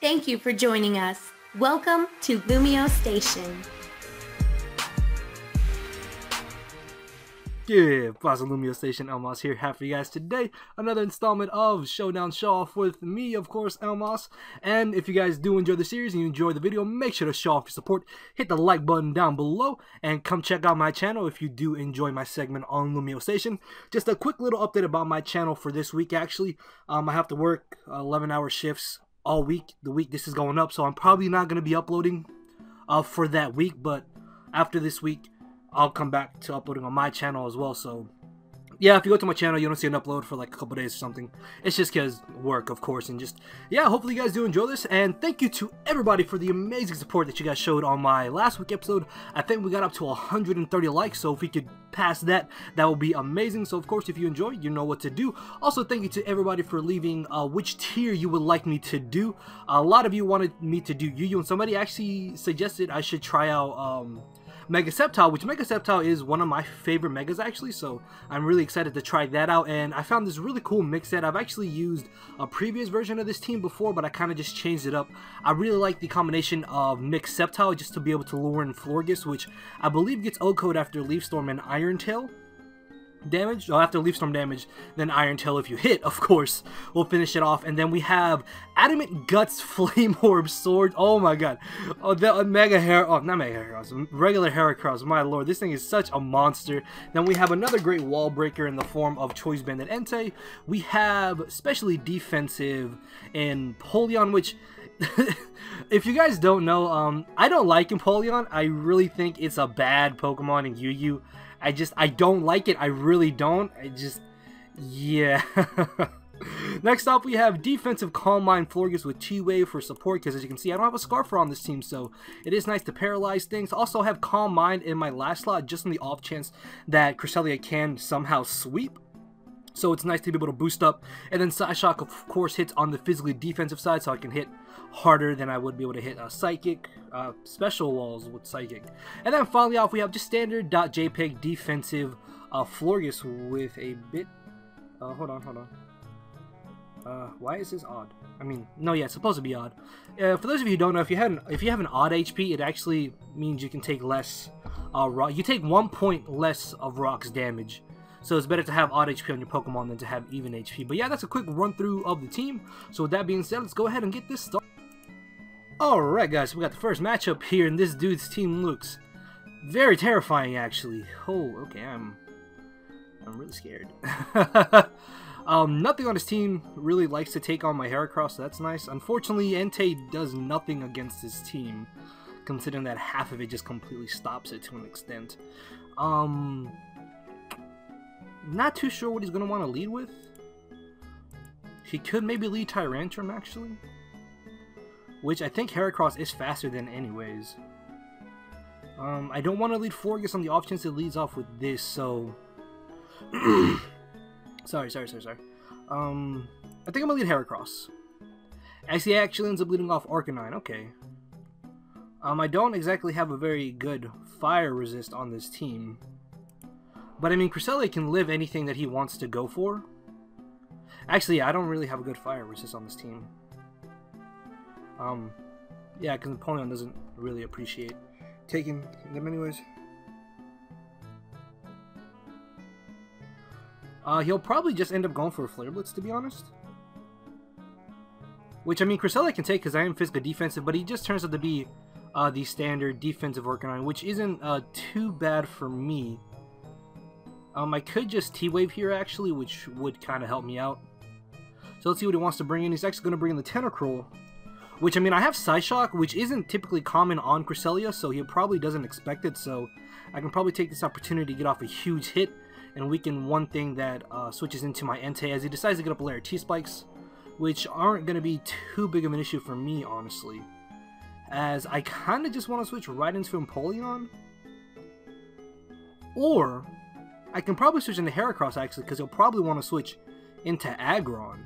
Thank you for joining us. Welcome to LumioseStation. Yeah, Boss of LumioseStation, Elmas here, happy for you guys today. Another installment of Showdown Showoff with me, of course, Elmas. And if you guys do enjoy the series and you enjoy the video, make sure to show off your support. Hit the like button down below and come check out my channel if you do enjoy my segment on LumioseStation. Just a quick little update about my channel for this week, actually. I have to work 11-hour shifts all week, the week this is going up, so I'm probably not going to be uploading for that week, but after this week, I'll come back to uploading on my channel as well. So yeah, if you go to my channel, you don't see an upload for like a couple days or something. It's just because work, of course, and just, yeah, hopefully you guys do enjoy this. And thank you to everybody for the amazing support that you guys showed on my last week episode. I think we got up to 130 likes, so if we could pass that, that would be amazing. So of course, if you enjoy, you know what to do. Also, thank you to everybody for leaving which tier you would like me to do. A lot of you wanted me to do Yu-Yu, and somebody actually suggested I should try out Mega Sceptile, which Mega Sceptile is one of my favorite megas actually, so I'm really excited to try that out. And I found this really cool mix set. I've actually used a previous version of this team before, but I kind of just changed it up. I really like the combination of Mega Sceptile just to be able to lure in Florges, which I believe gets O-Code after Leaf Storm and Iron Tail damage. Oh, after Leaf Storm damage, then Iron Tail if you hit, of course. We'll finish it off. And then we have Adamant Guts Flame Orb Sword. Oh my god. Oh, the Mega Hair. Oh, not Mega Heracross. Regular Heracross. My lord. This thing is such a monster. Then we have another great wall breaker in the form of Choice Banded Entei. We have especially defensive in Empoleon, which if you guys don't know, I don't like Empoleon. I really think it's a bad Pokemon in Yu-Yu. I don't like it. I really don't. Yeah. Next up, we have defensive Calm Mind Florges with T-Wave for support, because as you can see, I don't have a Scarfer on this team, so it is nice to paralyze things. Also have Calm Mind in my last slot, just on the off chance that Cresselia can somehow sweep. So it's nice to be able to boost up. And then Psyshock, of course, hits on the physically defensive side, so I can hit harder than I would be able to hit Psychic, special walls with Psychic. And then finally off, we have just standard .jpeg defensive Florges with a bit... hold on. Why is this odd? I mean, no, yeah, it's supposed to be odd. For those of you who don't know, if you have an odd HP, it actually means you can take less rock. You take 1 point less of rock's damage. So it's better to have odd HP on your Pokemon than to have even HP. But yeah, that's a quick run through of the team. So with that being said, let's go ahead and get this started. Alright guys, so we got the first matchup here, and this dude's team looks very terrifying actually. Oh, okay, I'm really scared. Nothing on his team really likes to take on my Heracross, so that's nice. Unfortunately, Entei does nothing against his team, considering that half of it just completely stops it to an extent. Not too sure what he's going to want to lead with. He could maybe lead Tyrantrum, actually. Which I think Heracross is faster than anyways. I don't want to lead Florges on the off chance it leads off with this, so... Sorry. I think I'm going to lead Heracross. He actually ends up leading off Arcanine, okay. I don't exactly have a very good fire resist on this team. But I mean, Cresselia can live anything that he wants to go for. Actually, I don't really have a good fire resist on this team. Yeah, because Empoleon doesn't really appreciate taking them anyways. He'll probably just end up going for a Flare Blitz, to be honest. Which, I mean, Cresselia can take because I am physical defensive, but he just turns out to be the standard defensive Arcanine, which isn't too bad for me. I could just T-Wave here, actually, which would kind of help me out. So let's see what he wants to bring in. He's actually going to bring in the Tentacruel, which, I mean, I have Psyshock, which isn't typically common on Cresselia, so he probably doesn't expect it, so I can probably take this opportunity to get off a huge hit and weaken one thing that switches into my Entei as he decides to get up a layer of T-Spikes, which aren't going to be too big of an issue for me, honestly, as I kind of just want to switch right into Empoleon, or I can probably switch into Heracross, actually, because he'll probably want to switch into Aggron.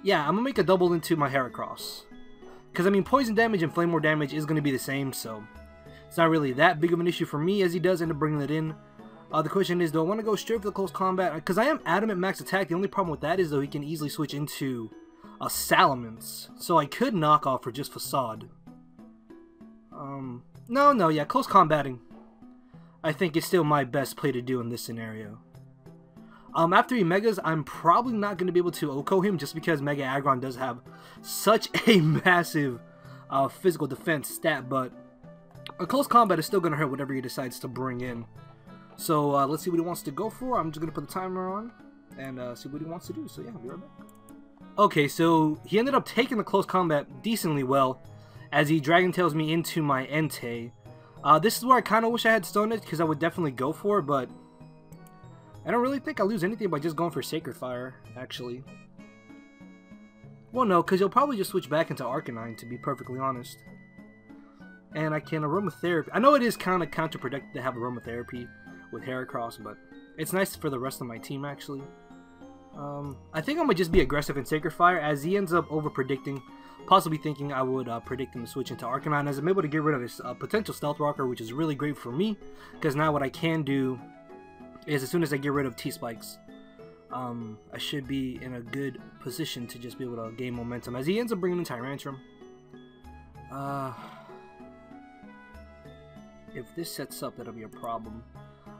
Yeah, I'm going to make a double into my Heracross. Because, I mean, poison damage and flame war damage is going to be the same, so it's not really that big of an issue for me, as he does end up bringing it in. The question is, do I want to go straight for the close combat? Because I am adamant max attack. The only problem with that is, though, he can easily switch into Salamence. So I could knock off for just Facade. No, yeah, close combating. I think it's still my best play to do in this scenario. After he Megas, I'm probably not going to be able to OHKO him just because Mega Aggron does have such a massive physical defense stat, but a close combat is still going to hurt whatever he decides to bring in. So let's see what he wants to go for. I'm just going to put the timer on and see what he wants to do. So yeah, I'll be right back. Okay, so he ended up taking the close combat decently well as he Dragon Tails me into my Entei. This is where I kind of wish I had Stone Edge because I would definitely go for it, but I don't really think I lose anything by just going for Sacred Fire, actually. Well, no, because he'll probably just switch back into Arcanine, to be perfectly honest. And I can Aromatherapy. I know it is kind of counterproductive to have Aromatherapy with Heracross, but it's nice for the rest of my team, actually. I think I'm going to just be aggressive in Sacred Fire, as he ends up over-predicting, possibly thinking I would predict him to switch into Arcanine, as I'm able to get rid of his potential Stealth Rocker, which is really great for me, because now what I can do is as soon as I get rid of T-Spikes, I should be in a good position to just be able to gain momentum, as he ends up bringing in Tyrantrum. If this sets up, that'll be a problem.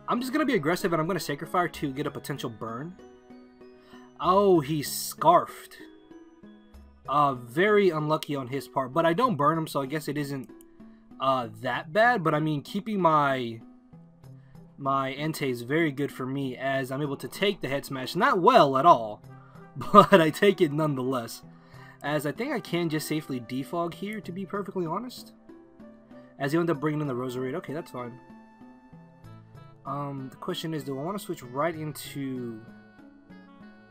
I'm just going to be aggressive, and I'm going to Sacred Fire to get a potential burn. Oh, he's Scarfed. Very unlucky on his part, but I don't burn him, so I guess it isn't that bad. But I mean, keeping my Entei is very good for me, as I'm able to take the Head Smash. Not well at all, but I take it nonetheless. As I think I can just safely defog here, to be perfectly honest. As he ends up bringing in the Roserade. Okay, that's fine. The question is, do I want to switch right into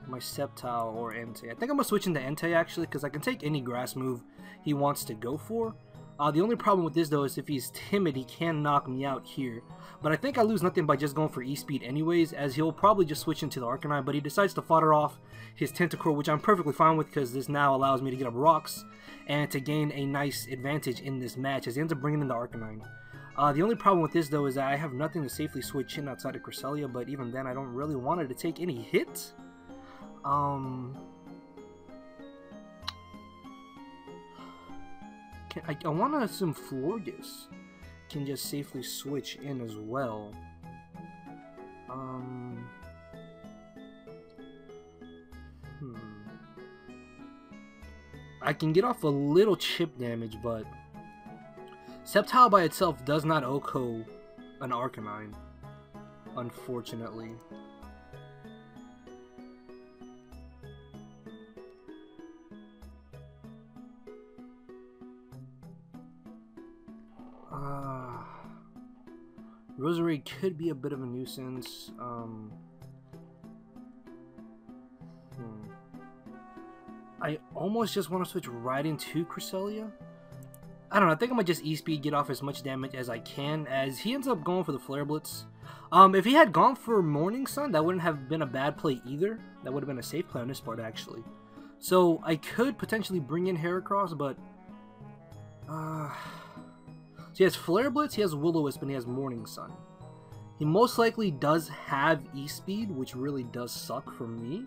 my Sceptile or Entei? I think I'm going to switch into Entei, actually, because I can take any grass move he wants to go for. The only problem with this, though, is if he's timid, he can knock me out here. But I think I lose nothing by just going for E-Speed anyways, as he'll probably just switch into the Arcanine, but he decides to fodder off his Tentacruel, which I'm perfectly fine with, because this now allows me to get up rocks and to gain a nice advantage in this match, as he ends up bringing in the Arcanine. The only problem with this, though, is that I have nothing to safely switch in outside of Cresselia, but even then, I don't really want it to take any hit. I want to assume Florges can just safely switch in as well. I can get off a little chip damage, but Sceptile by itself does not OHKO an Arcanine, unfortunately. Roserade could be a bit of a nuisance. I almost just want to switch right into Cresselia. I don't know, I think I'm going to just E-Speed, get off as much damage as I can, as he ends up going for the Flare Blitz. If he had gone for Morning Sun, that wouldn't have been a bad play either. That would have been a safe play on this part, actually. So I could potentially bring in Heracross, but so he has Flare Blitz, he has Will-O-Wisp, and he has Morning Sun. He most likely does have E-Speed, which really does suck for me.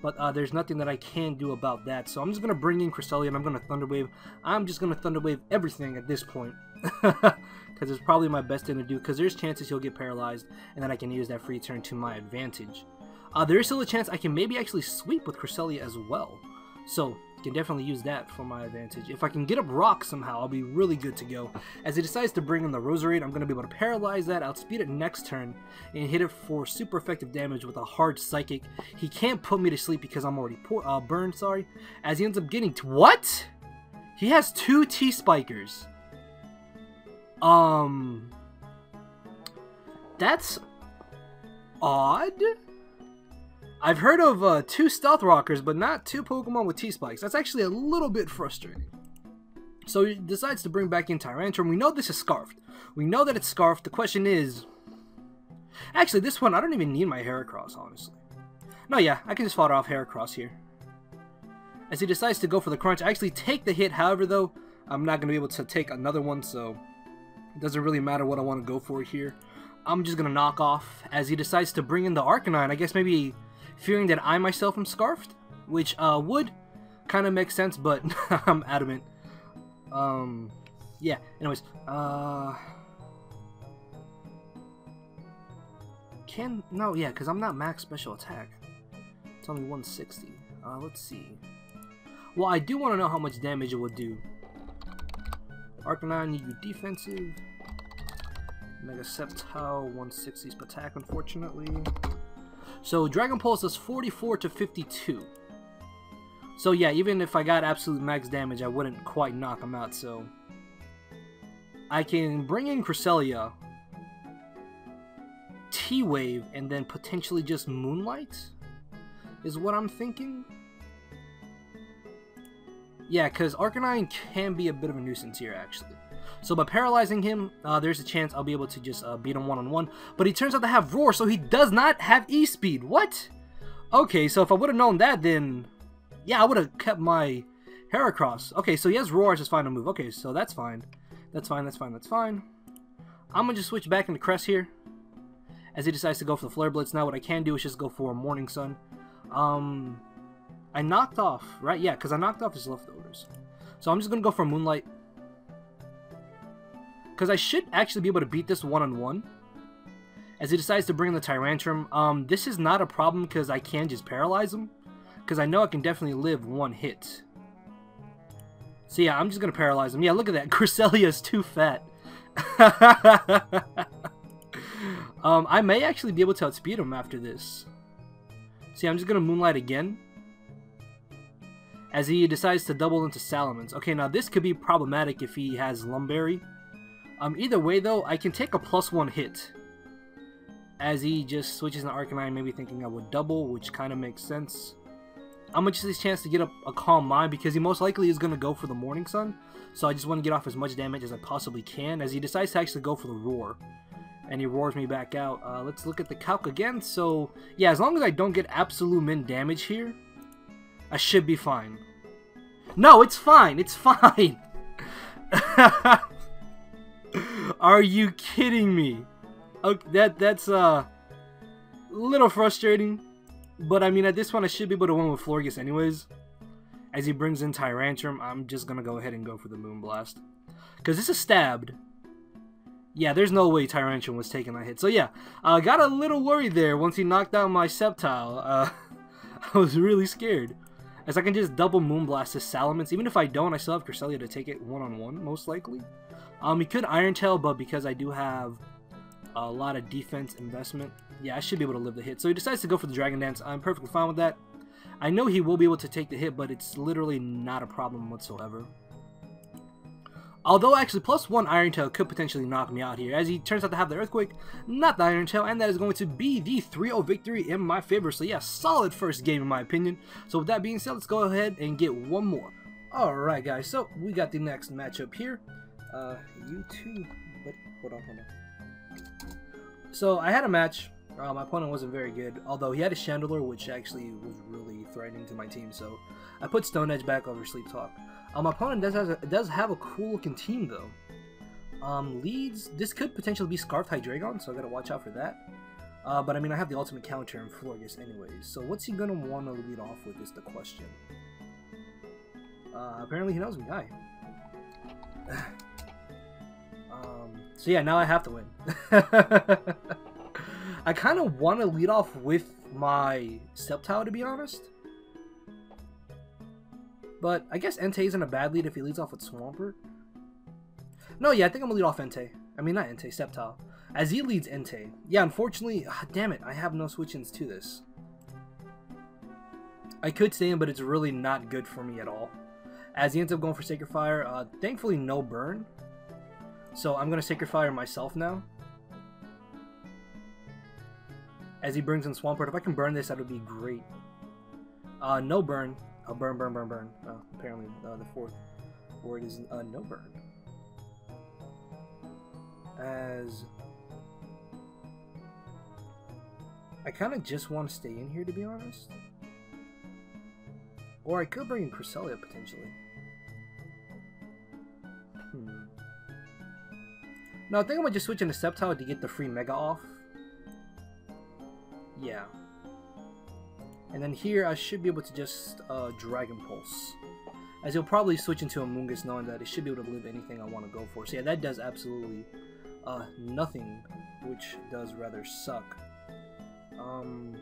But there's nothing that I can do about that. So I'm just going to bring in Cresselia, and I'm going to Thunder Wave. I'm just going to Thunder Wave everything at this point. Because it's probably my best thing to do. Because there's chances he'll get paralyzed, and then I can use that free turn to my advantage. There is still a chance I can maybe actually sweep with Cresselia as well. So I can definitely use that for my advantage. If I can get up Rock somehow, I'll be really good to go. As he decides to bring in the Roserade, I'm going to be able to paralyze that, outspeed it next turn, and hit it for super effective damage with a hard Psychic. He can't put me to sleep because I'm already burned, sorry. As he ends up getting... What? He has 2 T-Spikers. That's odd. I've heard of 2 Stealth Rockers, but not 2 Pokemon with T-Spikes. That's actually a little bit frustrating. So he decides to bring back in Tyrantrum. We know this is Scarfed. We know that it's Scarfed. The question is... Actually, this one, I don't even need my Heracross, honestly. No, yeah, I can just fodder off Heracross here. As he decides to go for the Crunch, I actually take the hit. However, though, I'm not going to be able to take another one, so it doesn't really matter what I want to go for here. I'm just going to knock off as he decides to bring in the Arcanine. I guess maybe... fearing that I myself am Scarfed? which would kind of make sense, but I'm adamant. Yeah, anyways, no, yeah, because I'm not max special attack. It's only 160. Let's see. Well, I do want to know how much damage it will do. Arcanine, you defensive. Mega Sceptile, 160 attack, unfortunately. So Dragon Pulse does 44 to 52. So yeah, even if I got absolute max damage, I wouldn't quite knock him out. So I can bring in Cresselia, T-Wave, and then potentially just Moonlight, is what I'm thinking. Yeah, because Arcanine can be a bit of a nuisance here, actually. So by paralyzing him, there's a chance I'll be able to just beat him one-on-one. But he turns out to have Roar, so he does not have E-Speed. What? Okay, so if I would have known that, then yeah, I would have kept my Heracross. Okay, so he has Roar as his final move. Okay, so that's fine. That's fine, that's fine, that's fine. I'm going to just switch back into Crest here, as he decides to go for the Flare Blitz. Now what I can do is just go for a Morning Sun. I knocked off, right? Yeah, because I knocked off his leftovers. So I'm just going to go for Moonlight. Because I should actually be able to beat this one-on-one. As he decides to bring in the Tyrantrum. This is not a problem because I can just paralyze him. Because I know I can definitely live one hit. So yeah, I'm just going to paralyze him. Yeah, look at that. Cresselia is too fat. I may actually be able to outspeed him after this. See, I'm just going to Moonlight again. As he decides to double into Salamence. Okay, now this could be problematic if he has Lumberry. Either way, though, I can take a +1 hit. As he just switches into Arcanine, maybe thinking I would double, which kind of makes sense. I'm going to just his chance to get a Calm Mind, because he most likely is going to go for the Morning Sun. So I just want to get off as much damage as I possibly can, as he decides to actually go for the Roar. And he roars me back out. Let's look at the calc again. So, yeah, as long as I don't get absolute min damage here, I should be fine. No, it's fine. It's fine. Are you kidding me? Okay, that's a little frustrating. But, I mean, at this point, I should be able to win with Florges anyways. As he brings in Tyrantrum, I'm just going to go ahead and go for the Moonblast. Because this is stabbed. Yeah, there's no way Tyrantrum was taking that hit. So, yeah, got a little worried there once he knocked out my Sceptile. I was really scared. As I can just double Moonblast his Salamence. Even if I don't, I still have Cresselia to take it one-on-one, most likely. He could Iron Tail, but because I do have a lot of defense investment, yeah, I should be able to live the hit. So he decides to go for the Dragon Dance. I'm perfectly fine with that. I know he will be able to take the hit, but it's literally not a problem whatsoever. Although, actually, +1 Iron Tail could potentially knock me out here, as he turns out to have the Earthquake, not the Iron Tail, and that is going to be the 3-0 victory in my favor. So, yeah, solid first game in my opinion. So, with that being said, let's go ahead and get one more. Alright, guys, so we got the next matchup here. You too, but hold on. So, I had a match. My opponent wasn't very good, although he had a Chandelure, which actually was really threatening to my team, so I put Stone Edge back over Sleep Talk. My opponent does have a cool looking team, though. Leads, this could potentially be Scarf Hydreigon, so I gotta watch out for that. But I mean, I have the ultimate counter in Florges anyways, so what's he gonna want to lead off with is the question. Apparently he knows me, hi. So yeah, now I have to win. I kind of want to lead off with my Sceptile, to be honest. But I guess Entei isn't a bad lead if he leads off with Swampert. No, yeah, I think I'm going to lead off Entei. I mean, not Entei, Sceptile. As he leads Entei. Yeah, unfortunately, damn it, I have no switch-ins to this. I could stay in, but it's really not good for me at all. As he ends up going for Sacred Fire, thankfully no burn. So I'm going to Sacred Fire myself now. As he brings in Swampert. If I can burn this, that would be great. No burn. Oh, burn. Apparently, the fourth word is no burn. As I kind of just want to stay in here, to be honest. Or I could bring in Cresselia, potentially. No, I think I'm going to just switch into Sceptile to get the free Mega off. Yeah. And then here I should be able to just Dragon Pulse. As he'll probably switch into Amoonguss knowing that it should be able to live anything I want to go for. So yeah, that does absolutely nothing, which does rather suck. I'm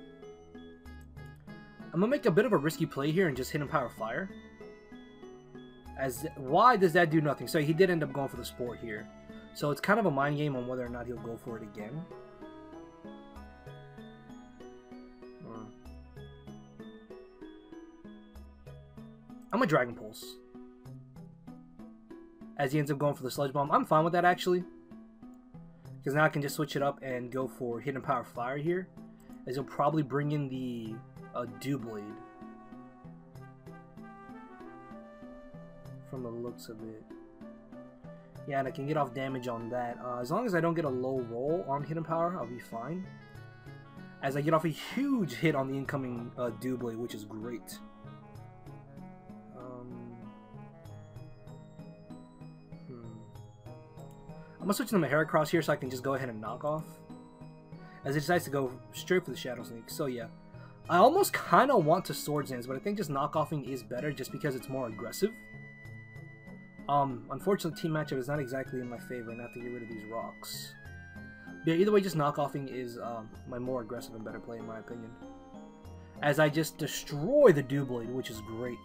gonna make a bit of a risky play here and just hit him Power Fire. Why does that do nothing? So he did end up going for the Sport here. So it's kind of a mind game on whether or not he'll go for it again. I'm a Dragon Pulse. As he ends up going for the Sludge Bomb. I'm fine with that actually. Because now I can just switch it up and go for Hidden Power Fire here. As he'll probably bring in the Doublade. From the looks of it. Yeah, and I can get off damage on that. As long as I don't get a low roll on Hidden Power, I'll be fine. As I get off a huge hit on the incoming Doublade, which is great. I'm gonna switch to my Heracross here so I can just go ahead and knock off. As it decides to go straight for the Shadow Sneak. So yeah. I almost kind of want to Swords Dance, but I think just knockoffing is better just because it's more aggressive. Unfortunately, team matchup is not exactly in my favor, and I have to get rid of these rocks. But yeah, either way, just knockoffing is my more aggressive and better play in my opinion. As I just destroy the Doublade, which is great.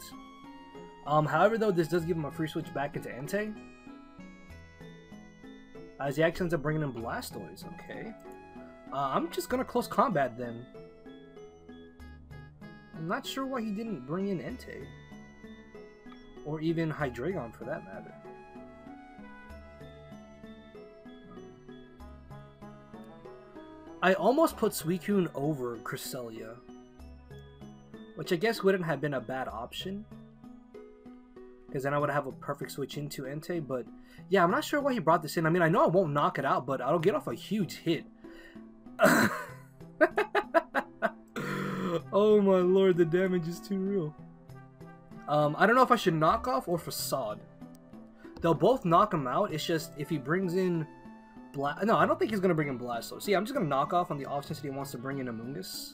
However, though, this does give him a free switch back into Entei. As he actually ends up bringing in Blastoise, okay. I'm just gonna close combat then. I'm not sure why he didn't bring in Entei. Or even Hydreigon for that matter. I almost put Suicune over Cresselia. Which I guess wouldn't have been a bad option. Because then I would have a perfect switch into Entei, but yeah, I'm not sure why he brought this in. I mean, I know I won't knock it out, but I'll get off a huge hit. Oh my lord, the damage is too real. I don't know if I should knock off or Facade. They'll both knock him out, it's just if he brings in no, I don't think he's going to bring in Blastoise. See, I'm just going to knock off on the off chance that he wants to bring in Amoonguss.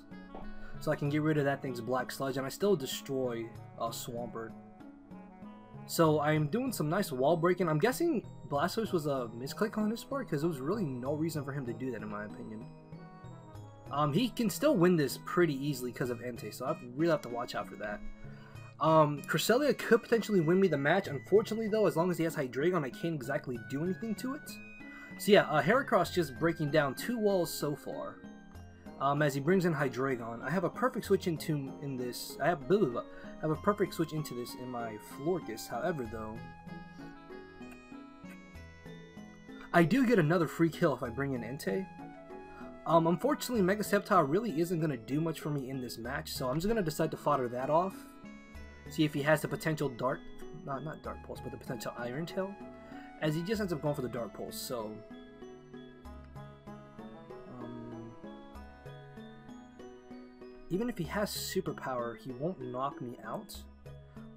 So I can get rid of that thing's Black Sludge, and I still destroy Swampert. So I'm doing some nice wall breaking. I'm guessing Blastoise was a misclick on his part because there was really no reason for him to do that in my opinion. He can still win this pretty easily because of Entei, so I really have to watch out for that. Cresselia could potentially win me the match. Unfortunately though, as long as he has Hydreigon, I can't exactly do anything to it. So yeah, Heracross just breaking down 2 walls so far. As he brings in Hydreigon, I have a perfect switch into this. I have a perfect switch into this in my Florges. However, though, I do get another free kill if I bring in Entei. Unfortunately, Mega Sceptile really isn't going to do much for me in this match, so I'm just going to decide to fodder that off. See if he has the potential not Dark Pulse, but the potential Iron Tail. As he just ends up going for the Dark Pulse, so even if he has superpower, he won't knock me out,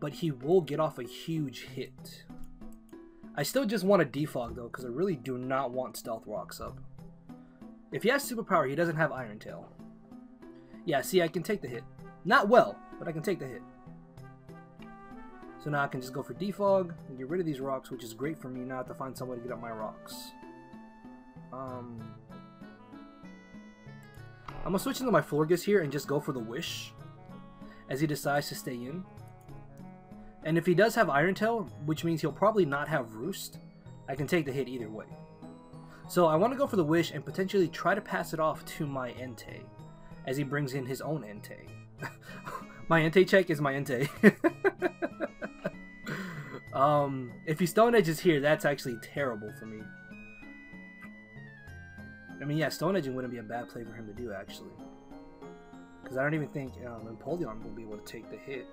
but he will get off a huge hit. I still just want a defog though, because I really do not want Stealth Rocks up. If he has superpower, he doesn't have Iron Tail. Yeah, see, I can take the hit. Not well, but I can take the hit. So now I can just go for defog and get rid of these rocks, which is great for me now. I have to find some way to get up my rocks. I'm gonna switch into my Florges here and just go for the Wish as he decides to stay in. And if he does have Iron Tail, which means he'll probably not have Roost, I can take the hit either way. So I want to go for the Wish and potentially try to pass it off to my Entei as he brings in his own Entei. My Entei check is my Entei. If he Stone Edges here, that's actually terrible for me. I mean, yeah, Stone Edging wouldn't be a bad play for him to do, actually. Because I don't even think Empoleon will be able to take the hit.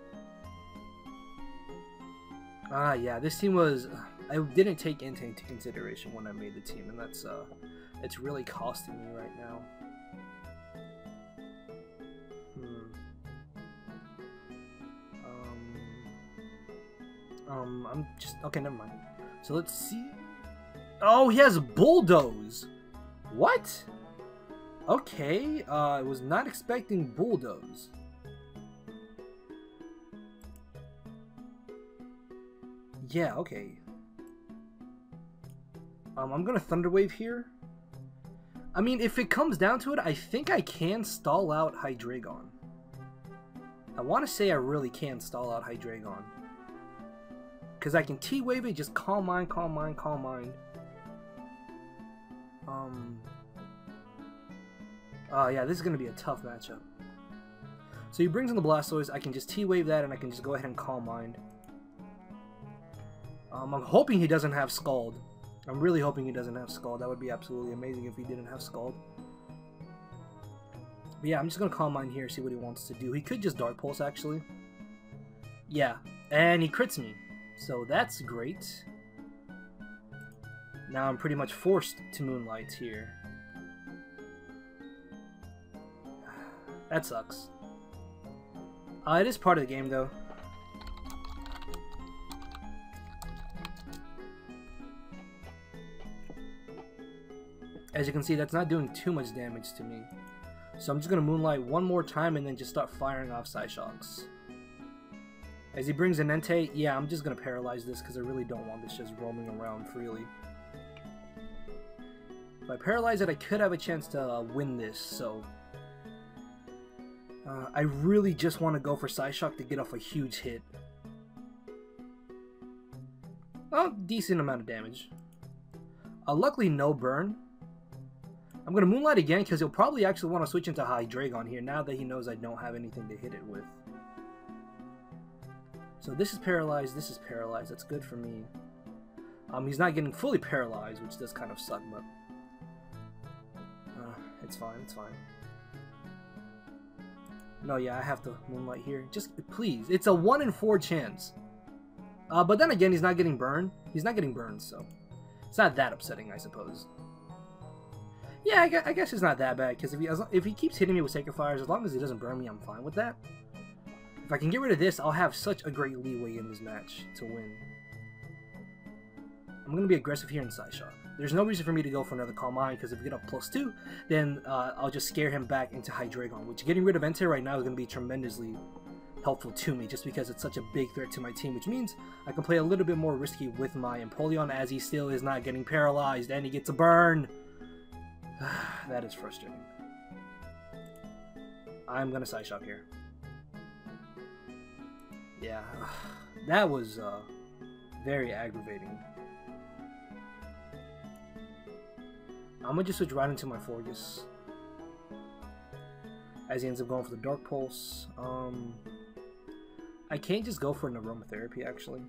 Yeah, this team was... I didn't take Entei into consideration when I made the team, and that's, it's really costing me right now. I'm just... Okay, never mind. So let's see... Oh, he has Bulldoze! What? Okay, I was not expecting Bulldoze. Yeah, okay. I'm gonna Thunder Wave here. I mean, if it comes down to it, I think I can stall out Hydreigon. I want to say I really can stall out Hydreigon. Because I can T-Wave it, just Calm Mind, Calm Mind, Calm Mind. Yeah, this is going to be a tough matchup. So he brings in the Blastoise, I can just T-Wave that and I can just go ahead and Calm Mind. I'm hoping he doesn't have Scald. I'm really hoping he doesn't have Scald. That would be absolutely amazing if he didn't have Scald. But yeah, I'm just going to Calm Mind here, see what he wants to do. He could just Dark Pulse, actually. Yeah, and he crits me. So that's great. Now I'm pretty much forced to Moonlight here. That sucks. It is part of the game, though. As you can see, that's not doing too much damage to me. So I'm just going to Moonlight one more time and then just start firing off Psyshocks. As he brings in Entei, yeah, I'm just going to paralyze this because I really don't want this just roaming around freely. If I paralyze it, I could have a chance to win this, so... I really just want to go for Psyshock to get off a huge hit. Oh, decent amount of damage. Luckily, no burn. I'm going to Moonlight again because he'll probably actually want to switch into Hydreigon here now that he knows I don't have anything to hit it with. So this is paralyzed, this is paralyzed. That's good for me. He's not getting fully paralyzed, which does kind of suck, but... it's fine, it's fine. No, yeah, I have to Moonlight here. Just, please. It's a 1 in 4 chance. But then again, he's not getting burned. He's not getting burned, so... It's not that upsetting, I suppose. Yeah, I guess it's not that bad, because if he keeps hitting me with Sacred Fires, as long as he doesn't burn me, I'm fine with that. If I can get rid of this, I'll have such a great leeway in this match to win. I'm going to be aggressive here in Psyshock. There's no reason for me to go for another Calm Mind, because if we get up +2, then I'll just scare him back into Hydreigon, which getting rid of Entei right now is going to be tremendously helpful to me, just because it's such a big threat to my team, which means I can play a little bit more risky with my Empoleon, as he still is not getting paralyzed, and he gets a burn. That is frustrating. I'm going to Psyshock here. Yeah, that was very aggravating. I'm going to just switch right into my Florges. As he ends up going for the Dark Pulse. I can't just go for an Aromatherapy, actually.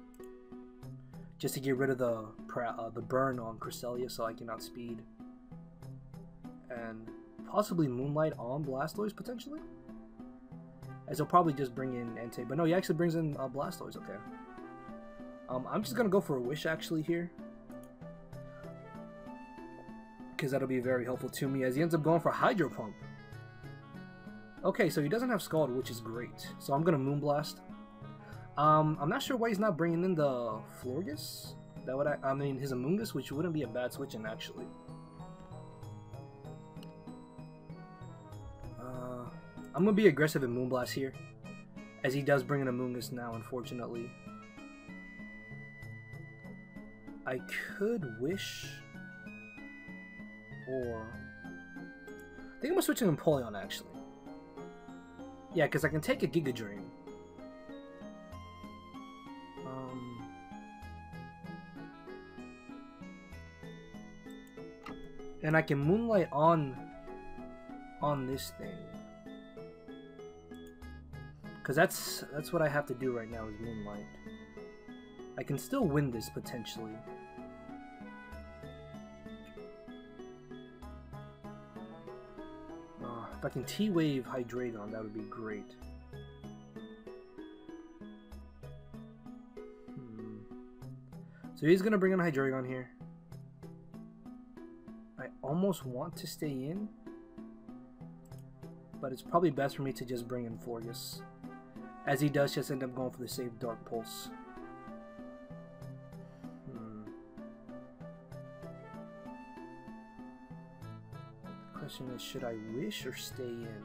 Just to get rid of the burn on Cresselia so I can outspeed. And possibly Moonlight on Blastoise, potentially? As he'll probably just bring in Entei. But no, he actually brings in Blastoise, okay. I'm just going to go for a Wish, actually, here. Because that'll be very helpful to me, as he ends up going for Hydro Pump. Okay, so he doesn't have Scald, which is great. So I'm going to Moonblast. I'm not sure why he's not bringing in the Florges. That would, I mean, his Amoonguss, which wouldn't be a bad switch-in, actually. I'm going to be aggressive in Moonblast here, as he does bring in Amoonguss now, unfortunately. I could Wish, or... I think I'm going to switch to Empoleon, actually. Yeah, because I can take a Giga Drain. And I can Moonlight on this thing. Because that's what I have to do right now, is Moonlight. I can still win this, potentially. If I can T-Wave Hydreigon, that would be great. So he's going to bring in Hydreigon here. I almost want to stay in, but it's probably best for me to just bring in Florges, as he does just end up going for the safe Dark Pulse. The question is, should I Wish or stay in?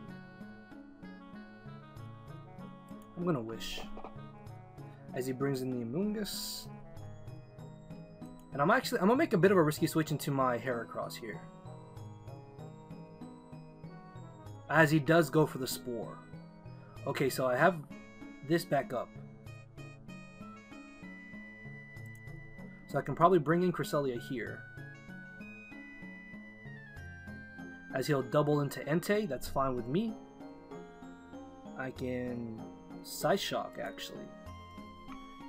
I'm gonna Wish, as he brings in the Amoonguss. And I'm gonna make a bit of a risky switch into my Heracross here, as he does go for the Spore. Okay, so I have this back up, so I can probably bring in Cresselia here, as he'll double into Entei. That's fine with me. I can Side Shock, actually.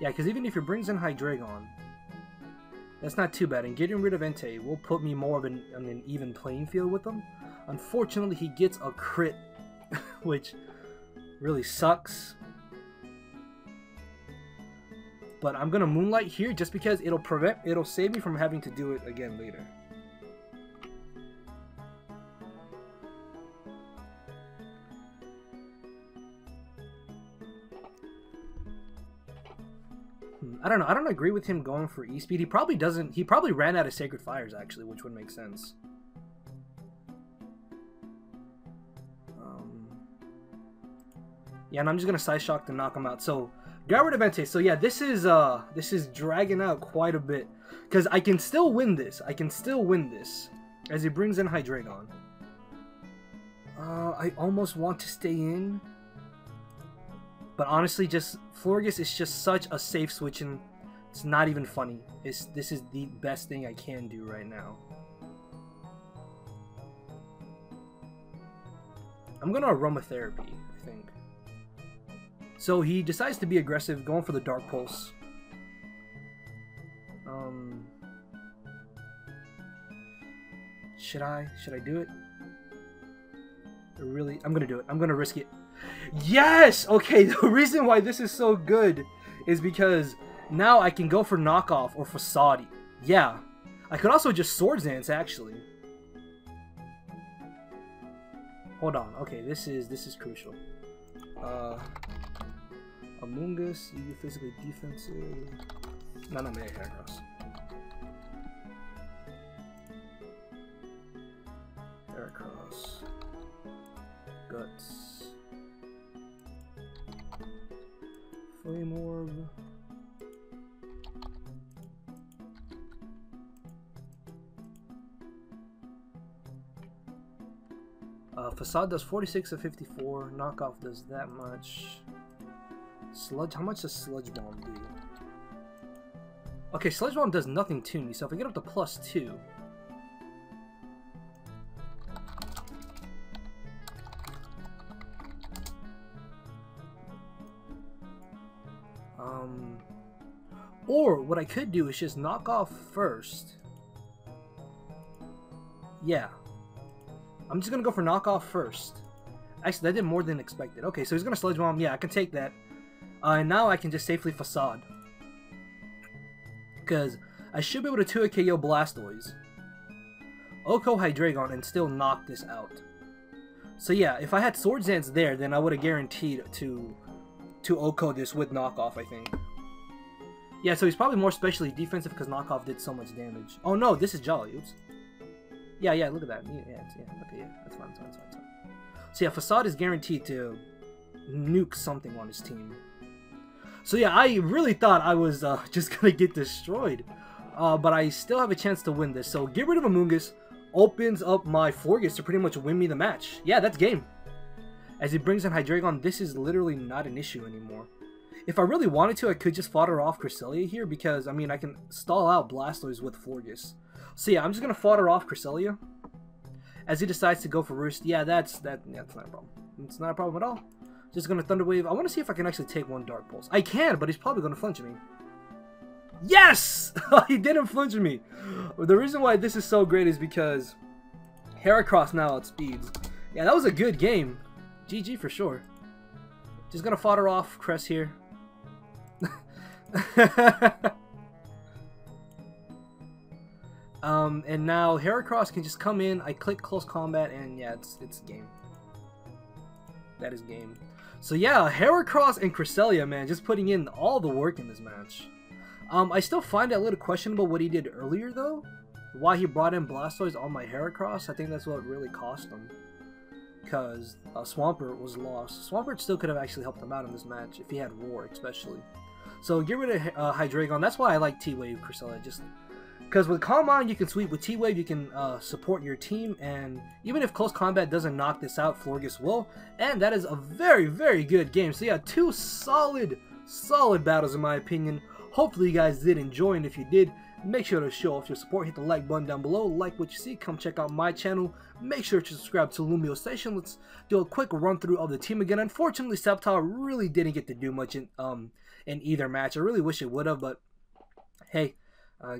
Yeah, because even if he brings in Hydreigon, that's not too bad. And getting rid of Entei will put me more of an even playing field with him. Unfortunately, he gets a crit, which really sucks. But I'm gonna Moonlight here just because it'll save me from having to do it again later. I don't know. I don't agree with him going for E-Speed. He probably doesn't. He probably ran out of Sacred Fires, actually, which would make sense. Yeah, and I'm just gonna Side Shock to knock him out. So, got rid of Entei. So yeah, this is dragging out quite a bit because I can still win this. I can still win this as he brings in Hydreigon. I almost want to stay in. But honestly, just Florges is just such a safe switch, and it's not even funny. This is the best thing I can do right now. I'm gonna Aromatherapy, I think. So he decides to be aggressive, going for the Dark Pulse. Should I do it? Really, I'm gonna do it. I'm gonna risk it. Yes! Okay, the reason why this is so good is because now I can go for Knockoff or Facade. Yeah. I could also just Swords Dance, actually. Hold on. Okay, this is crucial. Amoonguss, you physically defensive. No, not Mega Heracross. Heracross. Guts. Flame Orb. Facade does 46 of 54. Knockoff does that much. Sludge. How much does Sludge Bomb do? Okay, Sludge Bomb does nothing to me. So if I get up to +2. Or what I could do is just knock off first. Yeah. I'm just gonna go for knockoff first. Actually, that did more than expected. Okay, so he's gonna Sludge Bomb. Yeah, I can take that. And now I can just safely Facade. Because I should be able to 2 KO Blastoise, Oko Hydreigon, and still knock this out. So yeah, if I had Swords Dance there, then I would have guaranteed to Oko this with knockoff, I think. Yeah, so he's probably more specially defensive because knockoff did so much damage. Oh no, this is Jolly. Oops. Yeah, look at that. Yeah, okay, yeah, that's fine, that's fine. So yeah, Facade is guaranteed to nuke something on his team. So yeah, I really thought I was just gonna get destroyed. But I still have a chance to win this. So get rid of Amoonguss opens up my Florges to pretty much win me the match. Yeah, that's game. As he brings in Hydreigon, this is literally not an issue anymore. If I really wanted to, I could just fodder off Cresselia here because, I mean, I can stall out Blastoise with Florges. So yeah, I'm just going to fodder off Cresselia as he decides to go for Roost. Yeah, that's not a problem. It's not a problem at all. Just going to Thunder Wave. I want to see if I can actually take one Dark Pulse. I can, but he's probably going to flinch me. Yes! He didn't flinch me. The reason why this is so great is because Heracross now outspeeds. Yeah, that was a good game. GG for sure. Just going to fodder off Cress here. And now Heracross can just come in. I click Close Combat, and yeah, it's game. That is game. So yeah, Heracross and Cresselia, man, just putting in all the work in this match. I still find it a little questionable what he did earlier, though. Why he brought in Blastoise on my Heracross. I think that's what really cost him. Because Swampert was lost. Swampert still could have actually helped him out in this match, if he had Roar, especially. So get rid of Hydreigon. That's why I like T-Wave Cresselia. Just Because with Calm On, you can sweep. With T-Wave, you can support your team. And even if Close Combat doesn't knock this out, Florges will. And that is a very, very good game. So yeah, two solid battles in my opinion. Hopefully you guys did enjoy, and if you did, make sure to show off your support. Hit the like button down below, like what you see, come check out my channel. Make sure to subscribe to LumioseStation. Let's do a quick run through of the team again. Unfortunately, Sceptile really didn't get to do much in either match. I really wish it would have, but hey,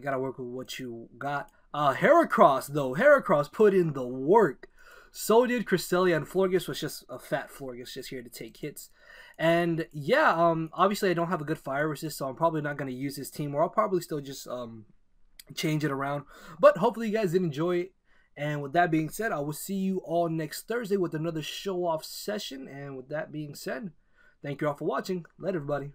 gotta work with what you got. Heracross though, Heracross put in the work. So did Cresselia, and Florges was just a fat Florges, just here to take hits. And yeah, obviously I don't have a good fire resist, so I'm probably not going to use this team, or I'll probably still just change it around. But hopefully you guys did enjoy it. And with that being said, I will see you all next Thursday with another show off session. And with that being said, thank you all for watching. Later, everybody.